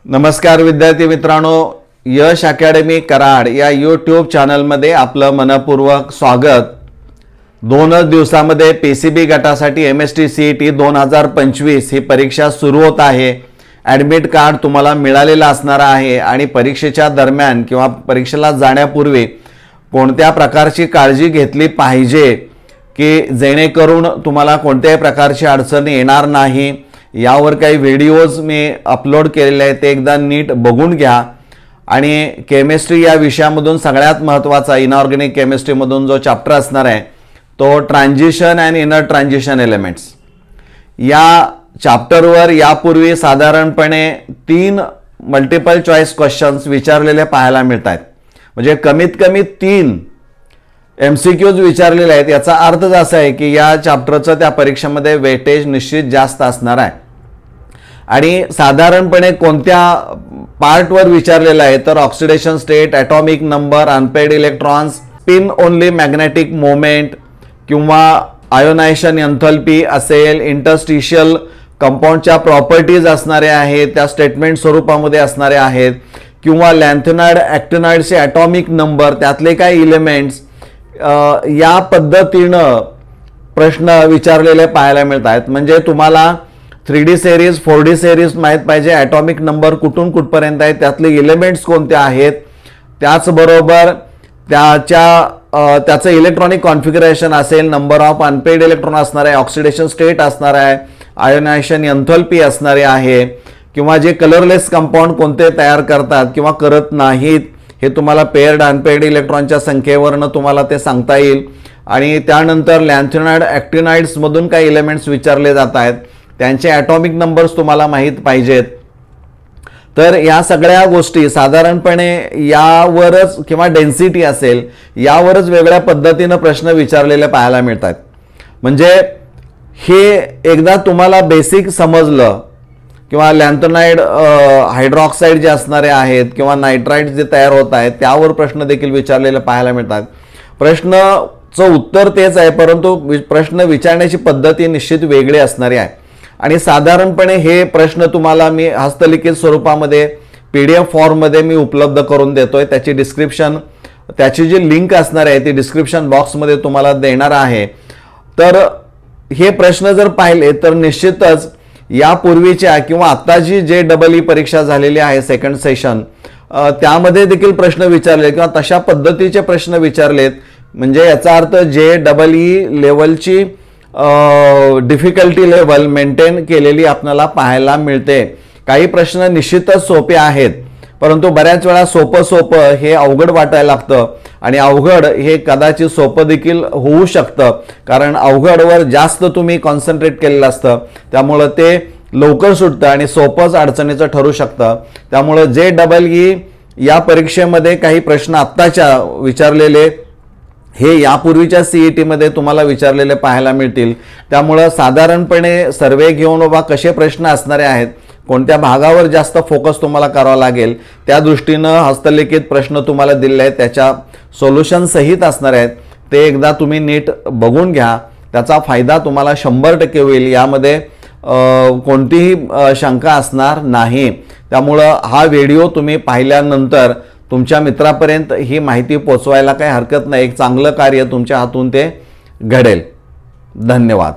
नमस्कार विद्यार्थी मित्रांनो, यश अकॅडमी कराड या यूट्यूब चॅनलमध्ये आपलं मनपूर्वक स्वागत। 2 दिवसांमध्ये पीसीबी गटासाठी एमएसटी सीईटी 2025 ही परीक्षा सुरू होत आहे। ॲडमिट कार्ड तुम्हाला मिळालेला असणार आहे आणि परीक्षेच्या दरम्यान किंवा परीक्षेला जाण्यापूर्वी कोणत्या प्रकारची काळजी घेतली पाहिजे की जेणेकरून तुम्हाला कोणत्याही प्रकारची अडचण येणार नाही, यावर काही व्हिडिओज मी अपलोड केलेले आहेत, ते एकदा नीट बघून घ्या। आणि केमिस्ट्री या विषयामधून सगळ्यात महत्त्वाचा इनऑर्गॅनिक केमिस्ट्रीमधून जो चॅप्टर असणार आहे तो transition and inner transition elements. या चॅप्टरवर यापूर्वी साधारणपणे 3 मल्टिपल चॉईस क्वेश्चन्स विचारलेले पाहायला मिळतात, म्हणजे कमीत कमी 3 MCQs विचारलेले आहेत। याचा अर्थ असा आहे की या चॅप्टरचं त्या परीक्षेमध्ये वेटेज निश्चित जास्त असणार आहे। आणि साधारणपणे कोणत्या पार्टवर विचारलेला आहे तर oxidation state, atomic number, unpaired electrons, spin only magnetic moment किंवा आयोनायझेशन एन्थॅल्पी असेल, इंटरस्टिशियल कंपाऊंडच्या प्रॉपर्टीज असणारे आहेत त्या स्टेटमेंट स्वरूपामध्ये असणारे आहेत, किंवा लॅन्थेनाइड ॲक्टिनाइडचे ॲटॉमिक नंबर त्यातले काही इलेमेंट्स या पद्धतीनं प्रश्न विचारलेले पाहायला मिळतात। म्हणजे तुम्हाला 3D सिरीज 4D सिरीज माहित पाहिजे, ॲटॉमिक नंबर कुठून कुठपर्यंत आहे, त्यातले इलेमेंट्स कोणते आहेत, त्याचबरोबर त्याचं इलेक्ट्रॉनिक कॉन्फिगरेशन असेल, नंबर ऑफ अनपेड इलेक्ट्रॉन असणार आहे, ऑक्सिडेशन स्टेट असणार आहे, आयोनायझेशन एन्थॅल्पी असणारे आहे, किंवा जे कलरलेस कंपाऊंड कोणते तयार करतात किंवा करत नाहीत हे तुम्हाला पेअर्ड अनपेड इलेक्ट्रॉनच्या संख्येवरनं तुम्हाला ते सांगता येईल। आणि त्यानंतर लॅन्थेनाइड ॲक्टिनाइड्स मधून काही एलिमेंट्स विचारले जात आहेत, त्यांचे ॲटॉमिक नंबर्स तुम्हाला माहीत पाहिजेत। तर या सगळ्या गोष्टी साधारणपणे यावरच किंवा डेन्सिटी असेल यावरच वेगळ्या पद्धतीने प्रश्न विचारलेले पाहायला मिळतात। म्हणजे हे एकदा तुम्हाला बेसिक समजलं किंवा लॅन्थेनाइड हायड्रॉक्साईड जे असणारे आहेत किंवा नायट्राइड जे तयार होत आहेत त्यावर प्रश्न देखील विचारलेले पाहायला मिळतात। प्रश्नाचं उत्तर तेच आहे, परंतु प्रश्न विचारण्याची पद्धती निश्चित वेगळी असणारी आहे। आणि साधारणपणे हे प्रश्न तुम्हाला मी हस्तलिखित स्वरूपामध्ये PDF फॉर्ममध्ये मी उपलब्ध करून देतोय। त्याची डिस्क्रिप्शन, त्याची जी लिंक असणार आहे ती डिस्क्रिप्शन बॉक्समध्ये तुम्हाला देणार आहे। तर हे प्रश्न जर पाहिले तर निश्चितच यापूर्वीच्या किंवा आत्ताची JEE परीक्षा झालेली आहे सेकंड सेशन त्यामध्ये देखील प्रश्न विचारले किंवा तशा पद्धतीचे प्रश्न विचारलेत। म्हणजे याचा अर्थ JEE लेवलची डिफिकल्टी लेवल मेंटेन केलेली आपल्याला पाहायला मिळते। काही प्रश्न निश्चितच सोपे आहेत, परंतु बऱ्याच वेळा सोपं हे अवघड वाटायला लागतं आणि अवघड हे कदाचित सोपं देखील होऊ शकतं, कारण अवघडवर जास्त तुम्ही कॉन्सन्ट्रेट केलेलं असतं, त्यामुळे ते लवकर सुटतं आणि सोपंच अडचणीचं ठरू शकतं। त्यामुळे JEE या परीक्षेमध्ये काही प्रश्न आत्ताच्या विचारलेले हे यापूर्वीच्या CET मध्ये तुम्हाला विचारलेले पाहायला मिळतील। त्यामुळे साधारणपणे सर्वे घेऊन बाबा कसे प्रश्न असणारे आहेत, कोणत्या भागावर जास्त फोकस तुम्हाला करावा लागेल त्या दृष्टीनं हस्तलिखित प्रश्न तुम्हाला दिलेले आहेत, त्याच्या सोल्युशन सहित असणार आहेत, ते एकदा तुम्ही नीट बघून घ्या, त्याचा फायदा तुम्हाला 100% होईल, यामध्ये कोणतीही शंका असणार नाही। त्यामुळे हा व्हिडिओ तुम्ही पाहिल्यानंतर तुमच्या मित्रापर्यंत ही माहिती पोहोचवायला काही हरकत नाही, एक चांगलं कार्य तुमच्या हातून ते घडेल। धन्यवाद।